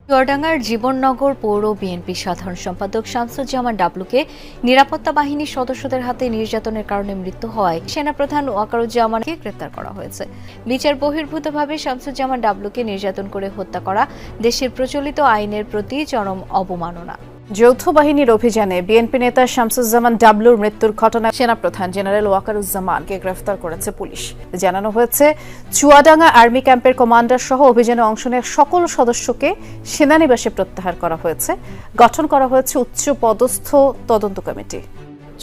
চুয়াডাঙ্গার জীবননগর পৌর বিএনপি সাধারণ সম্পাদক শামসুজ্জামান ডাবলুকে নিরাপত্তা বাহিনীর সদস্যদের হাতে নির্যাতনের কারণে মৃত্যু হওয়ায় সেনাপ্রধান ওয়াকারুজ্জামানকে গ্রেপ্তার করা হয়েছে। বিচার বহির্ভূতভাবে শামসুজ্জামান ডাবলুকে নির্যাতন করে হত্যা করা দেশের প্রচলিত আইনের প্রতি চরম অবমাননা। যৌথ বাহিনীর অভিযানে বিএনপি নেতা শামসুজ্জামান ডাবলুর মৃত্যুর ঘটনায় সেনাপ্রধান জেনারেল ওয়াকারুজ্জামানকে গ্রেফতার করেছে পুলিশ। জানানো হয়েছে, চুয়াডাঙ্গা আর্মি ক্যাম্পের কমান্ডার সহ অভিযানে অংশ নেওয়া সকল সদস্যকে সেনানিবাসে প্রত্যাহার করা হয়েছে। গঠন করা হয়েছে উচ্চ পদস্থ তদন্ত কমিটি।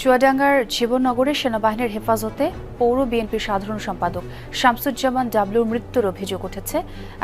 চুয়াডাঙ্গার জীবননগরের সেনাবাহিনীর হেফাজতে পৌর বিএনপির সাধারণ সম্পাদক শামসুজ্জামান ডাবলুর মৃত্যুর অভিযোগ উঠেছে।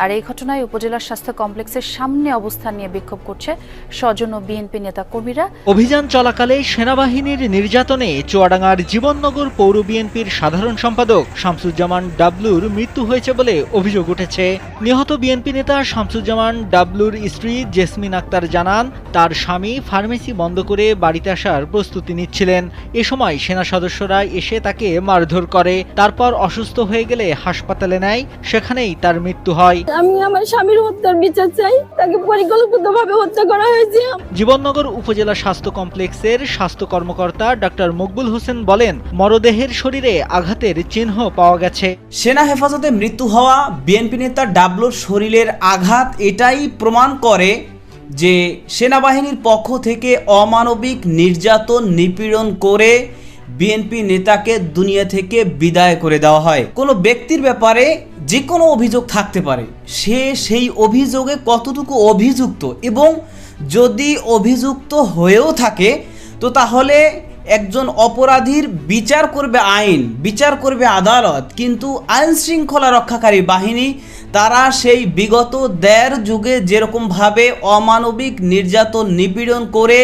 আর এই ঘটনায় উপজেলা স্বাস্থ্য কমপ্লেক্সের সামনে অবস্থান নিয়ে বিক্ষোভ করছে স্বজন ও বিএনপি নেতা কর্মীরা। অভিযান চলাকালে সেনাবাহিনীর নির্যাতনে চুয়াডাঙ্গার জীবননগর পৌর বিএনপির সাধারণ সম্পাদক শামসুজ্জামান ডাবলুর মৃত্যু হয়েছে বলে অভিযোগ উঠেছে। নিহত বিএনপি নেতা শামসুজ্জামান ডাবলুর স্ত্রী জেসমিন আক্তার জানান, তার স্বামী ফার্মেসি বন্ধ করে বাড়িতে আসার প্রস্তুতি নিচ্ছিলেন। এ সময় সেনা সদস্যরা এসে তাকে মারধর করে, তারপর অসুস্থ হয়ে গেলে হাসপাতালে নেয়, সেখানেই তার মৃত্যু হয়। আমি আমার স্বামীর হত্যার বিচার চাই, তাকে পরিকল্পিতভাবে হত্যা করা হয়েছে। জীবননগর উপজেলা স্বাস্থ্য কমপ্লেক্সের স্বাস্থ্য কর্মকর্তা ডাক্তার মকবুল হোসেন বলেন, মরদেহের শরীরে আঘাতের চিহ্ন পাওয়া গেছে। সেনা হেফাজতে মৃত্যু হওয়া বিএনপি নেতা ডাবলুর শরীরের আঘাত এটাই প্রমাণ করে যে সেনাবাহিনীর পক্ষ থেকে অমানবিক নির্যাতন নিপীড়ন করে বিএনপি নেতাকে দুনিয়া থেকে বিদায় করে দেওয়া হয়। কোনো ব্যক্তির ব্যাপারে যে কোনো অভিযোগ থাকতে পারে, সে সেই অভিযোগে কতটুকু অভিযুক্ত, এবং যদি অভিযুক্ত হয়েও থাকে তো তাহলে একজন অপরাধীর বিচার করবে আইন, বিচার করবে আদালত, কিন্তু আইন শৃঙ্খলা রক্ষাকারী বাহিনী তারা সেই বিগত দেড় যুগে যেরকমভাবে অমানবিক নির্যাতন নিপীড়ন করে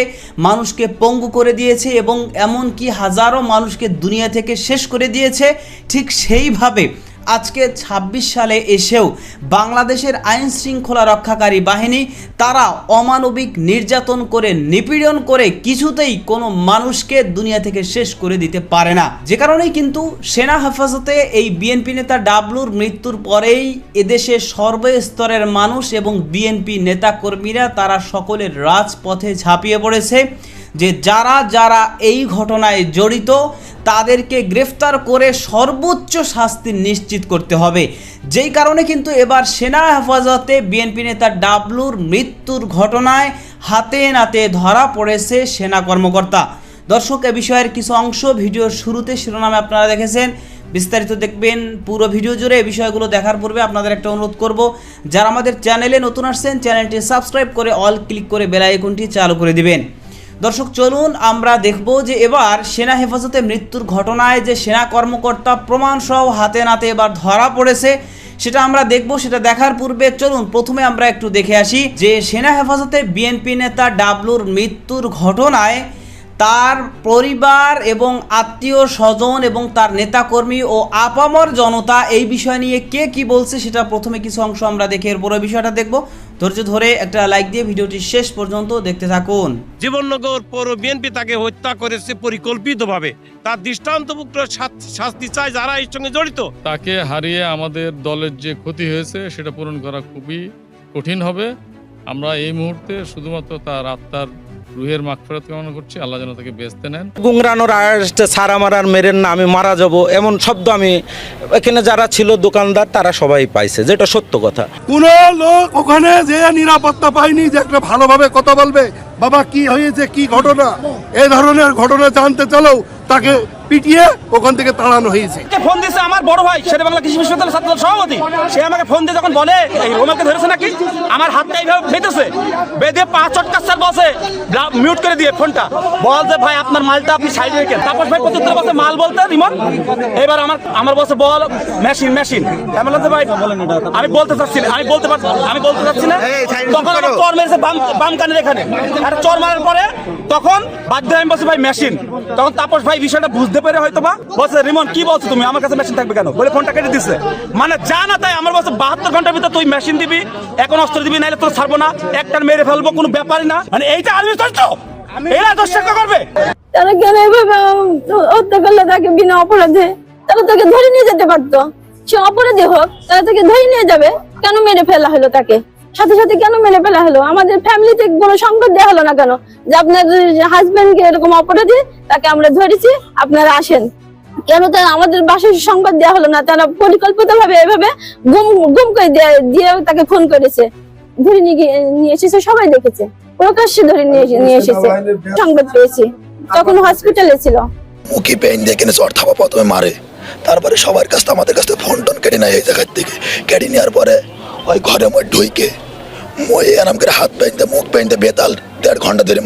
মানুষকে পঙ্গু করে দিয়েছে এবং এমনকি হাজারো মানুষকে দুনিয়া থেকে শেষ করে দিয়েছে, ঠিক সেইভাবে আজকে ২৬ সালে এসেও বাংলাদেশের আইন শৃঙ্খলা রক্ষাকারী বাহিনী তারা অমানবিক নির্যাতন করে নিপীড়ন করে কিছুতেই কোনো মানুষকে দুনিয়া থেকে শেষ করে দিতে পারে না। যে কারণেই কিন্তু সেনা হেফাজতে এই বিএনপি নেতা ডাবলুর মৃত্যুর পরেই এদেশের সর্বস্তরের মানুষ এবং বিএনপি নেতা কর্মীরা তারা সকলের রাজপথে ঝাঁপিয়ে পড়েছে যে যারা যারা এই ঘটনায় জড়িত তাদেরকে গ্রেফতার করে সর্বোচ্চ শাস্তি নিশ্চিত করতে হবে। যেই কারণে কিন্তু এবার সেনা হেফাজতে বিএনপি নেতা ডাবলুর মৃত্যুর ঘটনায় হাতে নাতে ধরা পড়েছে সেনা কর্মকর্তা। দর্শক, এ বিষয়ের কিছু অংশ ভিডিওর শুরুতে শিরোনামে আপনারা দেখেছেন, বিস্তারিত দেখবেন পুরো ভিডিও জুড়ে। এই বিষয়গুলো দেখার পূর্বে আপনাদের একটা অনুরোধ করব, যারা আমাদের চ্যানেলে নতুন আসছেন চ্যানেলটি সাবস্ক্রাইব করে অল ক্লিক করে বেল আইকনটি চালু করে দিবেন। দর্শক, চলুন আমরা দেখব যে এবার সেনা হেফাজতে মৃত্যুর ঘটনায় যে সেনা কর্মকর্তা প্রমাণসহ হাতে নাতে এবার ধরা পড়েছে সেটা আমরা দেখব। সেটা দেখার পূর্বে চলুন প্রথমে আমরা একটু দেখে আসি যে সেনা হেফাজতে বিএনপি নেতা ডাবলুর মৃত্যুর ঘটনায় তার পরিবার এবং আত্মীয় স্বজন এবং তার নেতাকর্মী ও আপামর জনতা এই বিষয় নিয়ে কে কি বলছে সেটা প্রথমে কিছু অংশ আমরা দেখে এর পরে বিষয়টা দেখব। ধৈর্য ধরে একটা লাইক দিয়ে ভিডিওটি শেষ পর্যন্ত দেখতে থাকুন। জীবননগর পৌর বিএনপি তাকে হত্যা করেছে পরিকল্পিতভাবে, তার দৃষ্টান্তমূলক শাস্তি চাই যারা এর সঙ্গে জড়িত। তাকে হারিয়ে আমাদের দলের যে ক্ষতি হয়েছে সেটা পূরণ করা খুবই কঠিন হবে। আমরা এই মুহূর্তে শুধুমাত্র তার আত্মার রুহের মাগফিরাত কামনা করছি, আল্লাহ যেন তাকে বেঁচতে নেন। গুংরানোর আয়েসটা সারা মারার মেরেন না, আমি মারা যাব এমন শব্দ আমি এখানে যারা ছিল দোকানদার তারা সবাই পাইছে, যেটা সত্য কথা। কোন লোক ওখানে যে নিরাপত্তা পায়নি যে একটা ভালোভাবে কথা বলবে, বাবা কি হয়েছে কি ঘটনা, এই ধরনের ঘটনা জানতে চলেও তাকে পিটিয়ে ওখান থেকে তাড়ানো হয়েছে। ফোন দিয়েছে আমার বড় ভাই শেরেবাংলা কৃষি বিশ্ববিদ্যালয়ের ছাত্র সভাপতি, সে আমাকে ফোন দিয়ে যখন বলে রোমাকে ধরেছে নাকি, আমার হাতটা এইভাবে বেঁধেছে, বেঁধে ৫ চটকা স্যার বসে মিউট করে দিয়ে ফোনটা বল যে ভাই আপনার মালটা আপনি সাইডে রেখেন। তারপর ভাই প্রত্যুত্তর বসে মাল বলতে রিমন, এবার আমার বসে বল মেশিন আমি বলতে ভাই আমি বলতে চাচ্ছি না, তখন আমার চর মেরেছে বাম কানের এখানে, আর চর মারার পরে তখন বাধ্য আমি বলছি ভাই মেশিন, তখন তাপস ভাই বিষয়টা বুঝতে পেরে হয়তো বা বলছে রিমন কি বলছো তুমি, আমার কাছে মেশিন থাকবে কেন বলে ফোনটা কেটে দিচ্ছে। মানে যা না তাই আমার বলছে ৭২ ঘন্টার ভিতরে তুই মেশিন দিবি, এখন অস্ত্র দিবি, নাইলে তোর ছাড়বো না, একটা মেরে ফেলবো, কোনো ব্যাপারই না। মানে এইটা আর্মি চলছ, এরা দর্শক করবে। তারা কেন এভাবে হত্যা করলে তাকে বিনা অপরাধে, তারা তাকে ধরে নিয়ে যেতে পারতো। সে অপরাধী হোক, তারা তাকে ধরে নিয়ে যাবে, কেন মেরে ফেলা হলো তাকে? সাথে সাথে কেন মেরে ফেলা হলো? আমাদের ফ্যামিলিতে কোনো সংবাদ দেওয়া হলো না কেন যে আপনার হাজবেন্ডকে এরকম অপরাধী, তাকে আমরা ধরেছি, আপনারা আসেন? কেন তারা আমাদের বাসায় সংবাদ দেওয়া হলো না? তারা পরিকল্পিত ভাবে এভাবে গুম করে দিয়ে তাকে ফোন করেছে, ধরে নিয়ে এসেছে, সবাই দেখেছে, প্রকাশ্যে ধরে নিয়ে এসেছে। সংবাদ পেয়েছি, তখন হসপিটালে ছিল। মুখি পেইন দিয়ে কিনে চর থাপা প্রথমে মারে, তারপরে সবার কাছ থেকে আমাদের কাছ থেকে ফোন টোন কেটে নেয়। এই জায়গার থেকে কেটে নেওয়ার পরে ওই ঘরে মই ঢুইকে মই আরাম করে হাত পেইনতে মুখ পেইনতে বেতাল 1.5 ঘন্টা ধরে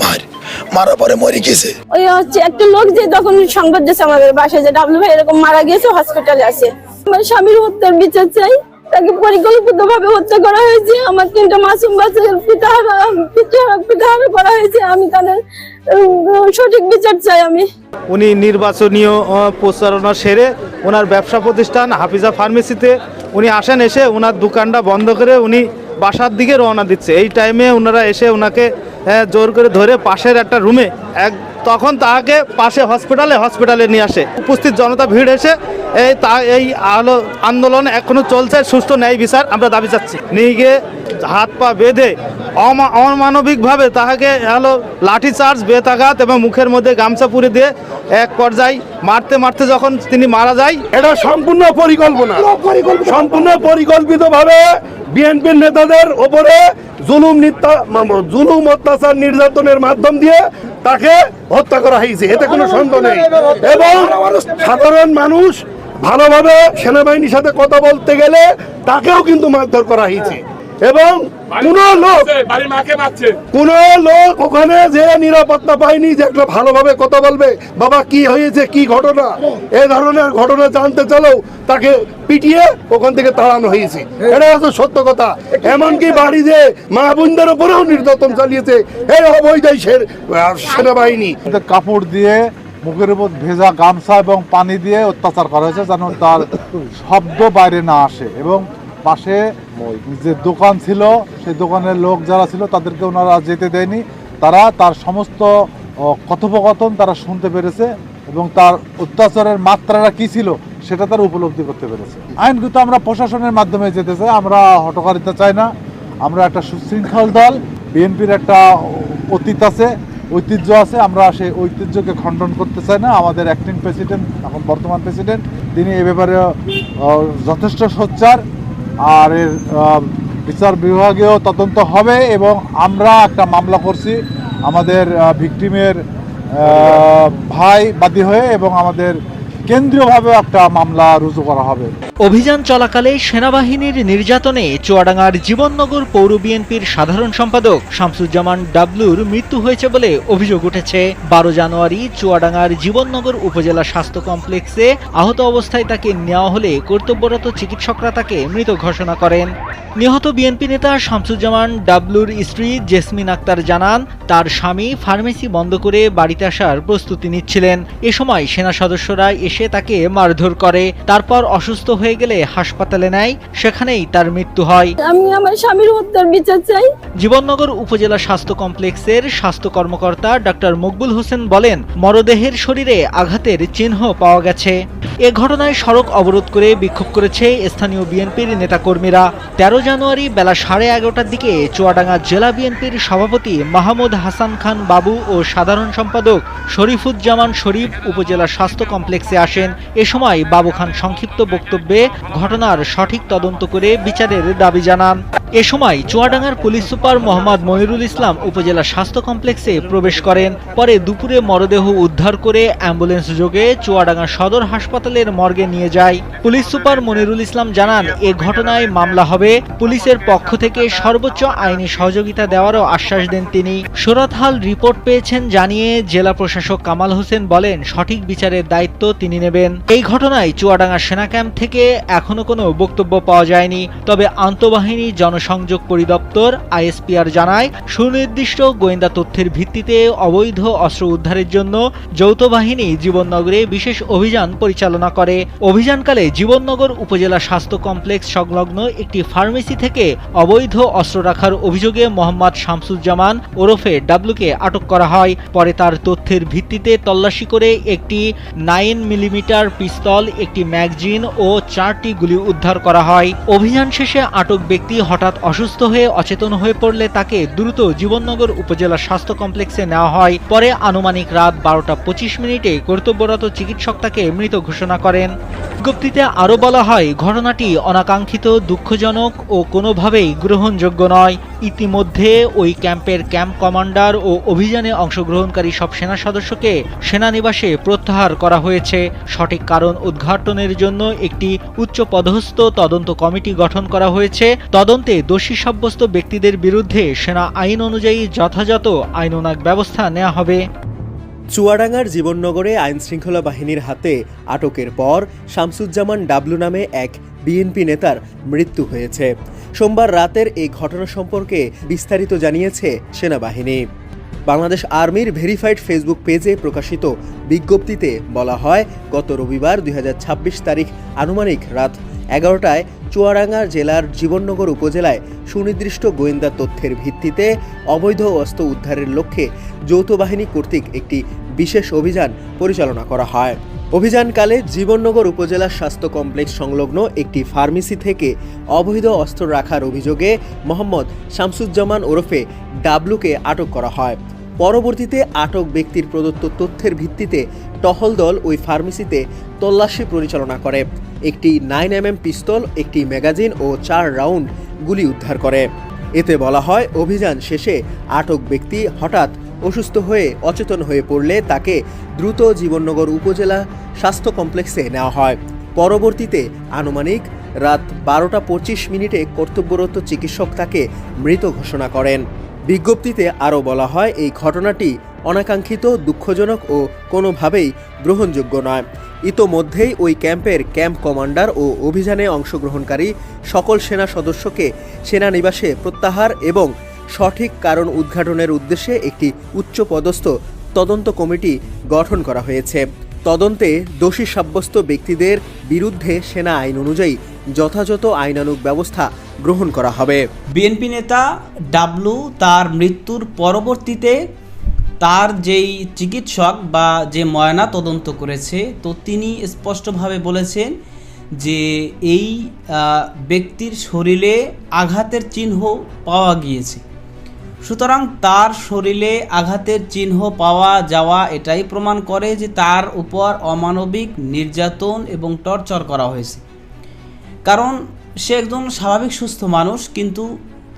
মারার পরে মরে গেছে। ওই হচ্ছে একটা লোক যে তখন সংবাদ দিয়েছে আমাদের বাসায় যে ডাবলু ভাই এরকম মারা গেছে, হসপিটালে আছে। আমার স্বামীর হত্যার বিচার চাই, তাকে পরিকল্পিত ভাবে হত্যা করা হয়েছে। আমার 3টা মাসুম বাচ্চাদের পিতাহারা করা হয়েছে। আমি তাদের সঠিক বিচার চাই। আমি উনি নির্বাচনীয় প্রচারণা সেরে ওনার ব্যবসা প্রতিষ্ঠান হাফিজা ফার্মেসিতে উনি আসেন, এসে ওনার দোকানটা বন্ধ করে উনি বাসার দিকে রওনা দিচ্ছে। এই টাইমে ওনারা এসে ওনাকে জোর করে ধরে পাশের একটা রুমে তখন তাকে পাশে হসপিটালে নিয়ে আসে। উপস্থিত জনতা ভিড় এসে এই আন্দোলন এখনো চলছে। সুষ্ঠু ন্যায় বিচার আমরা দাবি চাচ্ছি। নিয়ে গিয়ে হাত পা বেঁধে অমানবিকভাবে তাহাকে লাঠিচার্জ, বেতাঘাত এবং মুখের মধ্যে গামছা পুরে দিয়ে এক পর্যায়ে মারতে যখন তিনি মারা যায়। এটা সম্পূর্ণ পরিকল্পিতভাবে বিএনপির নেতাদের ওপরে জুলুম অত্যাচার নির্যাতনের মাধ্যম দিয়ে তাকে হত্যা করা হয়েছে, এতে কোনো সন্দেহ নেই। এবং সাধারণ মানুষ ভালোভাবে সেনাবাহিনীর সাথে কথা বলতে গেলে তাকেও কিন্তু মারধর করা হয়েছে। এবং কোন লোক ওখানে যে নিরাপত্তা পায়নি যে একটা ভালোভাবে কথা বলবে, বাবা কি হয়েছে, কি ঘটনা, এই ধরনের ঘটনা জানতে চলেও তাকে পিটিয়ে ওখান থেকে তাড়ানো হয়েছে। এটা হচ্ছে সত্য কথা। এমনকি বাড়ি যে মা বোনদের উপরেও নির্যাতন চালিয়েছে এই অবৈধ সেনাবাহিনী। কাপড় দিয়ে, মুখের উপর ভেজা গামছা এবং পানি দিয়ে অত্যাচার করা হয়েছে যেন তার শব্দ বাইরে না আসে। এবং পাশে যে দোকান ছিল সেই দোকানের লোক যারা ছিল তাদেরকে ওনারা যেতে দেয়নি। তারা তার সমস্ত কথোপকথন তারা শুনতে পেরেছে এবং তার অত্যাচারের মাত্রাটা কি ছিল সেটা তারা উপলব্ধি করতে পেরেছে। আইনগত আমরা প্রশাসনের মাধ্যমে যেতে চাই, আমরা হটকারিতা চাই না। আমরা একটা সুশৃঙ্খল দল, বিএনপির একটা অতীত আছে, ঐতিহ্য আছে, আমরা সেই ঐতিহ্যকে খণ্ডন করতে চাই না। আমাদের অ্যাক্টিং প্রেসিডেন্ট, এখন বর্তমান প্রেসিডেন্ট, তিনি এ ব্যাপারে যথেষ্ট সোচ্চার। আর এর বিচার বিভাগীয় তদন্ত হবে এবং আমরা একটা মামলা করছি আমাদের ভিকটিমের ভাই বাদী হয়ে, এবং আমাদের কেন্দ্রীয়ভাবে একটা মামলা রুজু করা হবে। অভিযান চলাকালে সেনাবাহিনীর নির্যাতনে চুয়াডাঙ্গার জীবননগর পৌর বিএনপির সাধারণ সম্পাদক শামসুজ্জামান ডাবলুর মৃত্যু হয়েছে বলে অভিযোগ উঠেছে। 12 জানুয়ারি চুয়াডাঙ্গার জীবননগর উপজেলা স্বাস্থ্য কমপ্লেক্সে আহত অবস্থায় তাকে নেওয়া হলে কর্তব্যরত চিকিৎসকরা তাকে মৃত ঘোষণা করেন। নিহত বিএনপি নেতা শামসুজ্জামান ডাবলুর স্ত্রী জেসমিন আক্তার জানান, তার স্বামী ফার্মেসি বন্ধ করে বাড়িতে আসার প্রস্তুতি নিচ্ছিলেন। এ সময় সেনা সদস্যরা এসে তাকে মারধর করে, তারপর অসুস্থ হয়ে গেলে হাসপাতালে নেয়, সেখানেই তার মৃত্যু হয়। আমি আমার স্বামীর হত্যার বিচার চাই। জীবননগর উপজেলা স্বাস্থ্য কমপ্লেক্সের স্বাস্থ্য কর্মকর্তা ডাক্তার মকবুল হোসেন বলেন, মরদেহের শরীরে আঘাতের চিহ্ন পাওয়া গেছে। এ ঘটনায় সড়ক অবরোধ করে বিক্ষোভ করেছে স্থানীয় বিএনপির নেতাকর্মীরা। 13 জানুয়ারি বেলা 11:30টার দিকে চুয়াডাঙ্গা জেলা বিএনপির সভাপতি মাহমুদ হাসান খান বাবু ও সাধারণ সম্পাদক শরীফুজ্জামান শরীফ উপজেলা স্বাস্থ্য কমপ্লেক্সে আসেন। এ সময় বাবু খান সংক্ষিপ্ত বক্তব্যে ঘটনার সঠিক তদন্ত করে বিচারের দাবি জানান। এ সময় চুয়াডাঙ্গার পুলিশ সুপার মোহাম্মদ মনিরুল ইসলাম উপজেলা স্বাস্থ্য কমপ্লেক্সে প্রবেশ করেন। পরে দুপুরে মরদেহ উদ্ধার করে অ্যাম্বুলেন্স যোগে চুয়াডাঙ্গা সদর হাসপাতালের মর্গে নিয়ে যায়। পুলিশ সুপার মনিরুল ইসলাম জানান, এ ঘটনায় মামলা হবে। পুলিশের পক্ষ থেকে সর্বোচ্চ আইনি সহযোগিতা দেওয়ারও আশ্বাস দেন তিনি। সুরাতহাল রিপোর্ট পেয়েছেন জানিয়ে জেলা প্রশাসক কামাল হোসেন বলেন, সঠিক বিচারের দায়িত্ব তিনি নেবেন। এই ঘটনায় চুয়াডাঙ্গা সেনা ক্যাম্প থেকে এখনো কোনো বক্তব্য পাওয়া যায়নি। তবে আন্তঃবাহিনী জনসংযোগ পরিদপ্তর আইএসপিআর জানায়, সুনির্দিষ্ট গোয়েন্দা তথ্যের ভিত্তিতে অবৈধ অস্ত্র উদ্ধারের জন্য যৌথ বাহিনী জীবননগরে বিশেষ অভিযান পরিচালনা করে। অভিযানকালে জীবননগর উপজেলা স্বাস্থ্য কমপ্লেক্স সংলগ্ন একটি ফার্মেসি থেকে অবৈধ অস্ত্র রাখার অভিযোগে মোহাম্মদ শামসুজ্জামান ওরফে ডাবলুকে আটক করা হয়। পরে তার তথ্যের ভিত্তিতে তল্লাশি করে একটি 9 মিলিমিটার পিস্তল, একটি ম্যাগাজিন ও 4টি গুলি উদ্ধার করা হয়। অভিযান শেষে আটক ব্যক্তি হঠাৎ হঠাৎ অসুস্থ হয়ে অচেতন হয়ে পড়লে তাকে দ্রুত জীবননগর উপজেলা স্বাস্থ্য কমপ্লেক্সে নেওয়া হয়। পরে আনুমানিক রাত 12:25 কর্তব্যরত চিকিৎসক তাকে মৃত ঘোষণা করেন। বিজ্ঞপ্তিতে আরও বলা হয়, ঘটনাটি অনাকাঙ্ক্ষিত, দুঃখজনক ও কোনোভাবেই গ্রহণযোগ্য নয়। ইতিমধ্যে ওই ক্যাম্পের ক্যাম্প কমান্ডার ও অভিযানে অংশগ্রহণকারী সব সেনা সদস্যকে সেনানিবাসে প্রত্যাহার করা হয়েছে। সঠিক কারণ উদ্ঘাটনের জন্য একটি উচ্চপদস্থ তদন্ত কমিটি গঠন করা হয়েছে। তদন্তে দোষী সাব্যস্ত ব্যক্তিদের বিরুদ্ধে সেনা আইন অনুযায়ী যথাযথ আইনানুগ ব্যবস্থা নেওয়া হবে। চুয়াডাঙ্গার জীবননগরে আইনশৃঙ্খলা বাহিনীর হাতে আটকের পর শামসুজ্জামান ডাবলু নামে এক বিএনপি নেতার মৃত্যু হয়েছে। সোমবার রাতের এই ঘটনা সম্পর্কে বিস্তারিত জানিয়েছে সেনাবাহিনী। বাংলাদেশ আর্মির ভেরিফাইড ফেসবুক পেজে প্রকাশিত বিজ্ঞপ্তিতে বলা হয়, গত রবিবার 2026 তারিখ আনুমানিক রাত 11টায় চুয়াডাঙ্গা জেলার জীবননগর উপজেলায় সুনির্দিষ্ট গোয়েন্দা তথ্যের ভিত্তিতে অবৈধ অস্ত্র উদ্ধারের লক্ষ্যে যৌথ বাহিনী কর্তৃক একটি বিশেষ অভিযান পরিচালনা করা হয়। অভিযানকালে জীবননগর উপজেলা স্বাস্থ্য কমপ্লেক্স সংলগ্ন একটি ফার্মেসি থেকে অবৈধ অস্ত্র রাখার অভিযোগে মোহাম্মদ শামসুজ্জামান ওরফে ডাবলুকে আটক করা হয়। পরবর্তীতে আটক ব্যক্তির প্রদত্ত তথ্যের ভিত্তিতে টহল দল ওই ফার্মেসিতে তল্লাশি পরিচালনা করে। একটি 9mm পিস্তল, একটি ম্যাগাজিন ও 4 রাউন্ড গুলি উদ্ধার করে। এতে বলা হয়, অভিযান শেষে আটক ব্যক্তি হঠাৎ অসুস্থ হয়ে অচেতন হয়ে পড়লে তাকে দ্রুত জীবননগর উপজেলা স্বাস্থ্য কমপ্লেক্সে নেওয়া হয়। পরবর্তীতে আনুমানিক রাত 12:25 কর্তব্যরত চিকিৎসক তাকে মৃত ঘোষণা করেন। বিজ্ঞপ্তিতে আরও বলা হয়, এই ঘটনাটি অনাকাঙ্ক্ষিত, দুঃখজনক ও কোনোভাবেই গ্রহণযোগ্য নয়। ইতোমধ্যেই ওই ক্যাম্পের ক্যাম্প কমান্ডার ও অভিযানে অংশগ্রহণকারী সকল সেনা সদস্যকে সেনানিবাসে প্রত্যাহার এবং সঠিক কারণ উদ্ঘাটনের উদ্দেশ্যে একটি উচ্চপদস্থ তদন্ত কমিটি গঠন করা হয়েছে। তদন্তে দোষী সাব্যস্ত ব্যক্তিদের বিরুদ্ধে সেনা আইন অনুযায়ী যথাযথ আইনানুগ ব্যবস্থা গ্রহণ করা হবে। বিএনপি নেতা ডাবলু তার মৃত্যুর পরবর্তীতে তার যেই চিকিৎসক বা যে ময়না তদন্ত করেছে, তো তিনি স্পষ্টভাবে বলেছেন যে এই ব্যক্তির শরীরে আঘাতের চিহ্ন পাওয়া গিয়েছে। সুতরাং তার শরীরে আঘাতের চিহ্ন পাওয়া যাওয়া এটাই প্রমাণ করে যে তার উপর অমানবিক নির্যাতন এবং টর্চার করা হয়েছে। কারণ সে একজন স্বাভাবিক সুস্থ মানুষ, কিন্তু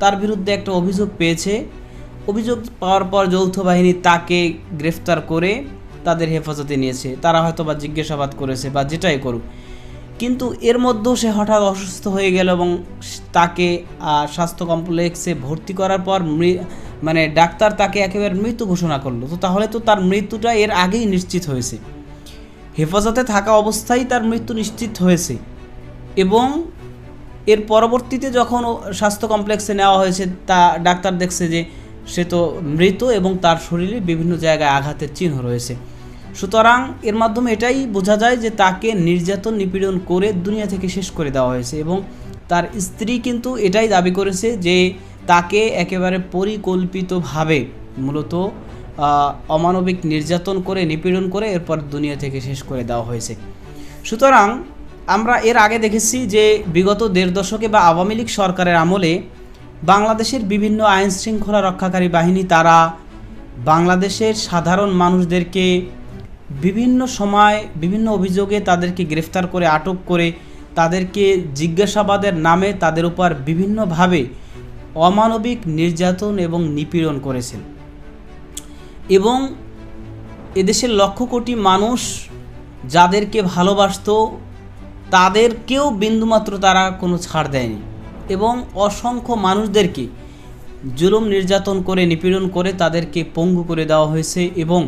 তার বিরুদ্ধে একটা অভিযোগ পেয়েছে। অভিযোগ পাওয়ার পর যৌথ বাহিনী তাকে গ্রেফতার করে তাদের হেফাজতে নিয়েছে। তারা হয়তো বা জিজ্ঞাসাবাদ করেছে বা যেটাই করুক, কিন্তু এর মধ্যেও সে হঠাৎ অসুস্থ হয়ে গেল এবং তাকে স্বাস্থ্য কমপ্লেক্সে ভর্তি করার পর ডাক্তার তাকে একেবারে মৃত্যু ঘোষণা করলো। তো তাহলে তো তার মৃত্যুটা এর আগেই নিশ্চিত হয়েছে, হেফাজতে থাকা অবস্থায় তার মৃত্যু নিশ্চিত হয়েছে। এবং এর পরবর্তীতে যখন স্বাস্থ্য কমপ্লেক্সে নেওয়া হয়েছে, তা ডাক্তার দেখছে যে সে তো মৃত এবং তার শরীরে বিভিন্ন জায়গায় আঘাতের চিহ্ন রয়েছে। সুতরাং এর মাধ্যমে এটাই বোঝা যায় যে তাকে নির্যাতন নিপীড়ন করে দুনিয়া থেকে শেষ করে দেওয়া হয়েছে। এবং তার স্ত্রী কিন্তু এটাই দাবি করেছে যে তাকে একেবারে পরিকল্পিতভাবে মূলত অমানবিক নির্যাতন করে, নিপীড়ন করে এরপর দুনিয়া থেকে শেষ করে দেওয়া হয়েছে। সুতরাং আমরা এর আগে দেখেছি যে বিগত 1.5 দশকে বা আওয়ামী লীগ সরকারের আমলে বাংলাদেশের বিভিন্ন আইন শৃঙ্খলা রক্ষাকারী বাহিনী তারা বাংলাদেশের সাধারণ মানুষদেরকে বিভিন্ন সময় বিভিন্ন অভিযোগে তাদেরকে গ্রেফতার করে, আটক করে, তাদেরকে জিজ্ঞাসাবাদের নামে তাদের উপর বিভিন্নভাবে অমানবিক নির্যাতন এবং নিপীড়ন করেছেন। এবং এদেশের লক্ষ কোটি মানুষ যাদেরকে ভালোবাসত তাদেরকেও বিন্দুমাত্র তারা কোনো ছাড় দেয়নি এবং অসংখ্য মানুষদেরকে জুলুম নির্যাতন করে, নিপীড়ন করে তাদেরকে পঙ্গু করে দেওয়া হয়েছে এবং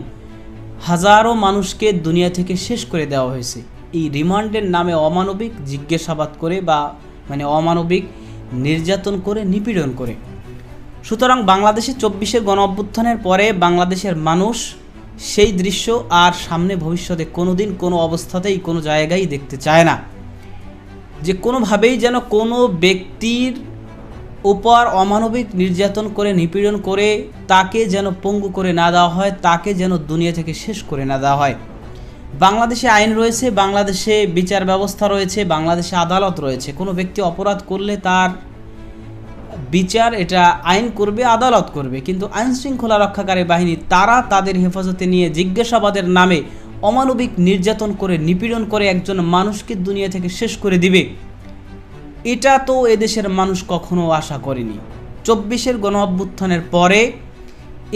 হাজারো মানুষকে দুনিয়া থেকে শেষ করে দেওয়া হয়েছে এই রিমান্ডের নামে অমানবিক জিজ্ঞাসাবাদ করে বা অমানবিক নির্যাতন করে, নিপীড়ন করে। সুতরাং বাংলাদেশে 24-এর গণ অভ্যুত্থানের পরে বাংলাদেশের মানুষ সেই দৃশ্য আর সামনে ভবিষ্যতে কোনোদিন কোনো অবস্থাতেই কোনো জায়গায় দেখতে চায় না, যে কোনোভাবেই যেন কোনো ব্যক্তির উপর অমানবিক নির্যাতন করে, নিপীড়ন করে তাকে যেন পঙ্গু করে না দেওয়া হয়, তাকে যেন দুনিয়া থেকে শেষ করে না দেওয়া হয়। বাংলাদেশে আইন রয়েছে, বাংলাদেশে বিচার ব্যবস্থা রয়েছে, বাংলাদেশে আদালত রয়েছে। কোনো ব্যক্তি অপরাধ করলে তার বিচার এটা আইন করবে, আদালত করবে, কিন্তু আইন শৃঙ্খলা রক্ষাকারী বাহিনী তারা তাদের হেফাজতে নিয়ে জিজ্ঞাসাবাদের নামে অমানবিক নির্যাতন করে, নিপীড়ন করে একজন মানুষকে দুনিয়া থেকে শেষ করে দিবে, এটা তো এদেশের মানুষ কখনো আশা করেনি। 24-এর গণ অভ্যুত্থানের পরে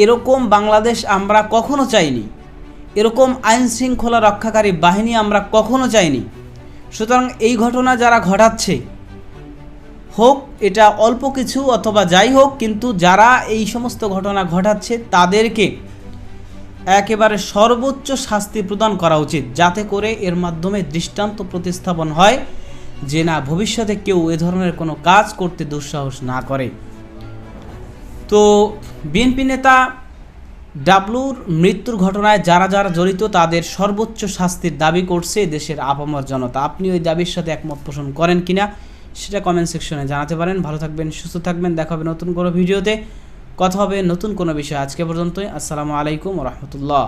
এরকম বাংলাদেশ আমরা কখনো চাইনি, এরকম আইন শৃঙ্খলা রক্ষাকারী বাহিনী আমরা কখনো চাইনি। সুতরাং এই ঘটনা যারা ঘটাচ্ছে, হোক এটা অল্প কিছু অথবা যাই হোক, কিন্তু যারা এই সমস্ত ঘটনা ঘটাচ্ছে তাদেরকে একেবারে সর্বোচ্চ শাস্তি প্রদান করা উচিত, যাতে করে এর মাধ্যমে দৃষ্টান্ত প্রতিস্থাপন হয় যে না, ভবিষ্যতে কেউ এ ধরনের কোনো কাজ করতে দুঃসাহস না করে। তো বিএনপি নেতা ডাবলুর মৃত্যুর ঘটনায় যারা যারা জড়িত তাদের সর্বোচ্চ শাস্তির দাবি করছে দেশের আপামর জনতা। আপনি ওই দাবির সাথে একমত পোষণ করেন কিনা সেটা কমেন্ট সেকশনে জানাতে পারেন। ভালো থাকবেন, সুস্থ থাকবেন, দেখা হবে নতুন কোনো ভিডিওতে, কথা হবে নতুন কোনো বিষয়। আজকে পর্যন্তই, আসসালামু আলাইকুম ওয়া রাহমাতুল্লাহ।